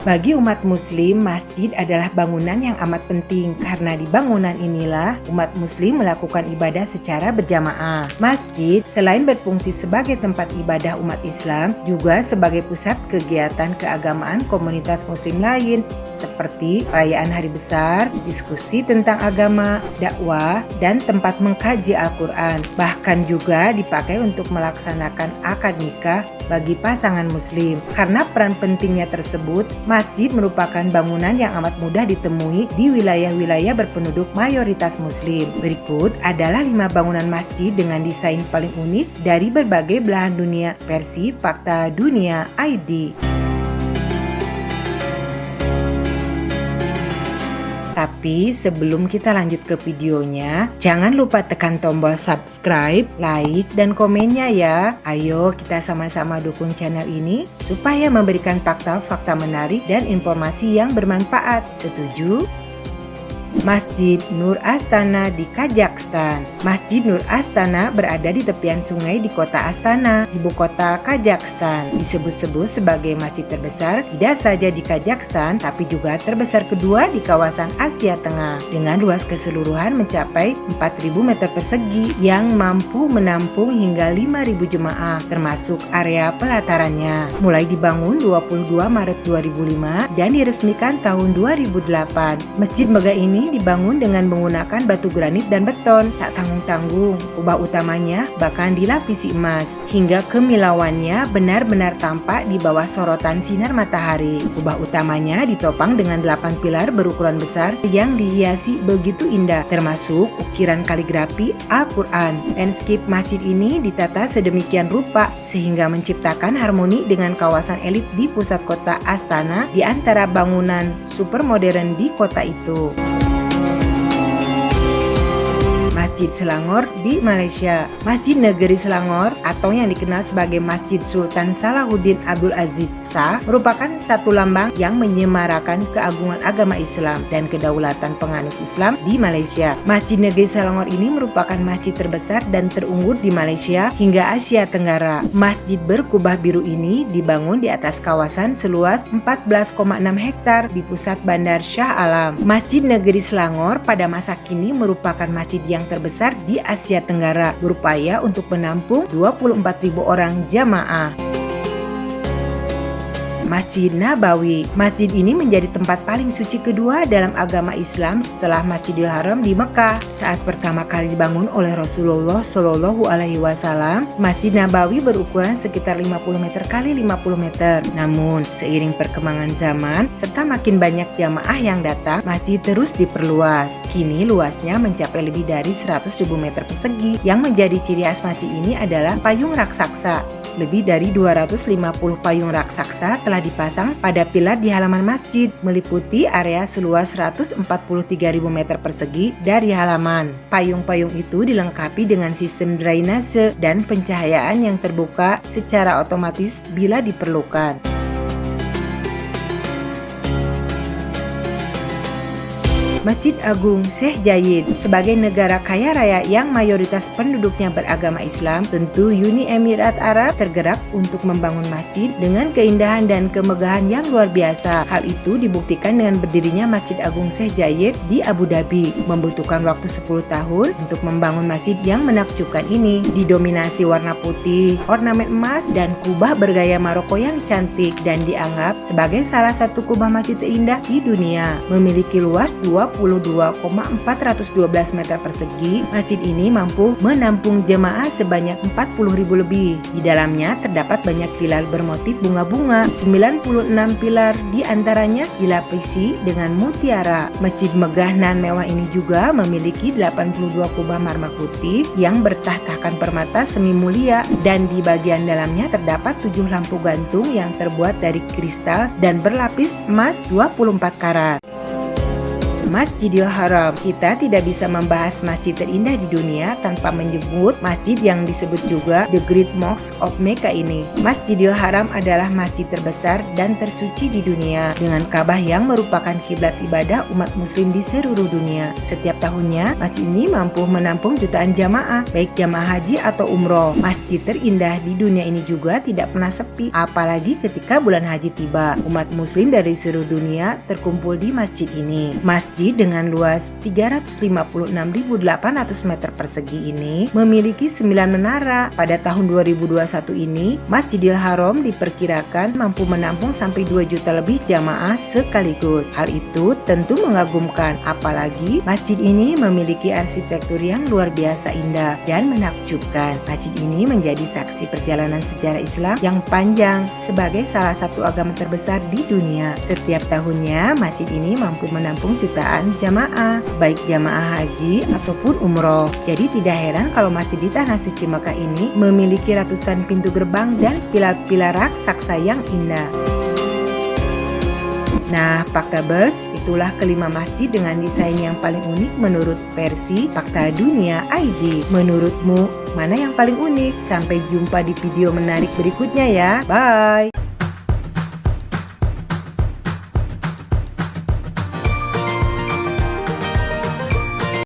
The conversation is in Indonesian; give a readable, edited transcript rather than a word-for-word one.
Bagi umat muslim, masjid adalah bangunan yang amat penting karena di bangunan inilah umat muslim melakukan ibadah secara berjamaah. Masjid selain berfungsi sebagai tempat ibadah umat Islam, juga sebagai pusat kegiatan keagamaan komunitas muslim lain seperti perayaan hari besar, diskusi tentang agama, dakwah, dan tempat mengkaji Al-Quran. Bahkan juga dipakai untuk melaksanakan akad nikah bagi pasangan muslim. Karena peran pentingnya tersebut, masjid merupakan bangunan yang amat mudah ditemui di wilayah-wilayah berpenduduk mayoritas muslim. Berikut adalah 5 bangunan masjid dengan desain paling unik dari berbagai belahan dunia versi Fakta Dunia ID. Tapi sebelum kita lanjut ke videonya, jangan lupa tekan tombol subscribe, like, dan komennya ya. Ayo kita sama-sama dukung channel ini supaya memberikan fakta-fakta menarik dan informasi yang bermanfaat. Setuju? Masjid Nur Astana di Kazakhstan. Masjid Nur Astana berada di tepian sungai di kota Astana, ibu kota Kazakhstan. Disebut-sebut sebagai masjid terbesar tidak saja di Kazakhstan, tapi juga terbesar kedua di kawasan Asia Tengah dengan luas keseluruhan mencapai 4.000 meter persegi yang mampu menampung hingga 5.000 jemaah, termasuk area pelatarannya. Mulai dibangun 22 Maret 2005 dan diresmikan tahun 2008. Masjid megah ini dibangun dengan menggunakan batu granit dan beton. Tak tanggung-tanggung, kubah utamanya bahkan dilapisi emas hingga kemilauannya benar-benar tampak di bawah sorotan sinar matahari. Kubah utamanya ditopang dengan 8 pilar berukuran besar yang dihiasi begitu indah, termasuk ukiran kaligrafi Al-Quran. Landscape masjid ini ditata sedemikian rupa sehingga menciptakan harmoni dengan kawasan elit di pusat kota Astana di antara bangunan super modern di kota itu. Masjid Selangor di Malaysia. Masjid Negeri Selangor atau yang dikenal sebagai Masjid Sultan Salahuddin Abdul Aziz Shah merupakan satu lambang yang menyemarakan keagungan agama Islam dan kedaulatan penganut Islam di Malaysia. Masjid Negeri Selangor ini merupakan masjid terbesar dan terunggur di Malaysia hingga Asia Tenggara. Masjid berkubah biru ini dibangun di atas kawasan seluas 14,6 hektar di pusat Bandar Shah Alam. Masjid Negeri Selangor pada masa kini merupakan masjid yang terbesar di Asia Tenggara, berupaya untuk menampung 24.000 orang jamaah. Masjid Nabawi. Masjid ini menjadi tempat paling suci kedua dalam agama Islam setelah Masjidil Haram di Mekah. Saat pertama kali dibangun oleh Rasulullah Shallallahu Alaihi Wasallam, Masjid Nabawi berukuran sekitar 50 meter kali 50 meter. Namun, seiring perkembangan zaman serta makin banyak jamaah yang datang, masjid terus diperluas. Kini luasnya mencapai lebih dari 100.000 meter persegi. Yang menjadi ciri khas masjid ini adalah payung raksasa. Lebih dari 250 payung raksasa telah dipasang pada pilar di halaman masjid, meliputi area seluas 143.000 meter persegi dari halaman. Payung-payung itu dilengkapi dengan sistem drainase dan pencahayaan yang terbuka secara otomatis bila diperlukan. Masjid Agung Sheikh Zayed. Sebagai negara kaya raya yang mayoritas penduduknya beragama Islam, tentu Uni Emirat Arab tergerak untuk membangun masjid dengan keindahan dan kemegahan yang luar biasa. Hal itu dibuktikan dengan berdirinya Masjid Agung Sheikh Zayed di Abu Dhabi. Membutuhkan waktu 10 tahun untuk membangun masjid yang menakjubkan ini. Didominasi warna putih, ornamen emas, dan kubah bergaya Maroko yang cantik dan dianggap sebagai salah satu kubah masjid terindah di dunia. Memiliki luas 22,412 meter persegi, masjid ini mampu menampung jemaah sebanyak 40.000 lebih. Di dalamnya terdapat banyak pilar bermotif bunga-bunga, 96 pilar diantaranya dilapisi dengan mutiara. Masjid megah nan mewah ini juga memiliki 82 kubah marmer putih yang bertahtakan permata semi mulia, dan di bagian dalamnya terdapat 7 lampu gantung yang terbuat dari kristal dan berlapis emas 24 karat. Masjidil Haram. Kita tidak bisa membahas masjid terindah di dunia tanpa menyebut masjid yang disebut juga The Great Mosque of Mecca ini. Masjidil Haram adalah masjid terbesar dan tersuci di dunia dengan Ka'bah yang merupakan kiblat ibadah umat muslim di seluruh dunia. Setiap tahunnya, masjid ini mampu menampung jutaan jamaah, baik jamaah haji atau umroh. Masjid terindah di dunia ini juga tidak pernah sepi, apalagi ketika bulan haji tiba. Umat muslim dari seluruh dunia terkumpul di masjid ini. Masjid dengan luas 356.800 meter persegi ini memiliki 9 menara. Pada tahun 2021 ini, Masjidil Haram diperkirakan mampu menampung sampai 2 juta lebih jamaah sekaligus. Hal itu tentu mengagumkan, apalagi masjid ini memiliki arsitektur yang luar biasa indah dan menakjubkan. Masjid ini menjadi saksi perjalanan sejarah Islam yang panjang sebagai salah satu agama terbesar di dunia. Setiap tahunnya, masjid ini mampu menampung jutaan jamaah, baik jamaah haji ataupun umroh. Jadi tidak heran kalau masjid di Tanah Suci Mekah ini memiliki ratusan pintu gerbang dan pilar-pilar raksasa yang indah. Nah, Faktabers, itulah kelima masjid dengan desain yang paling unik menurut versi Fakta Dunia ID. Menurutmu, mana yang paling unik? Sampai jumpa di video menarik berikutnya ya. Bye!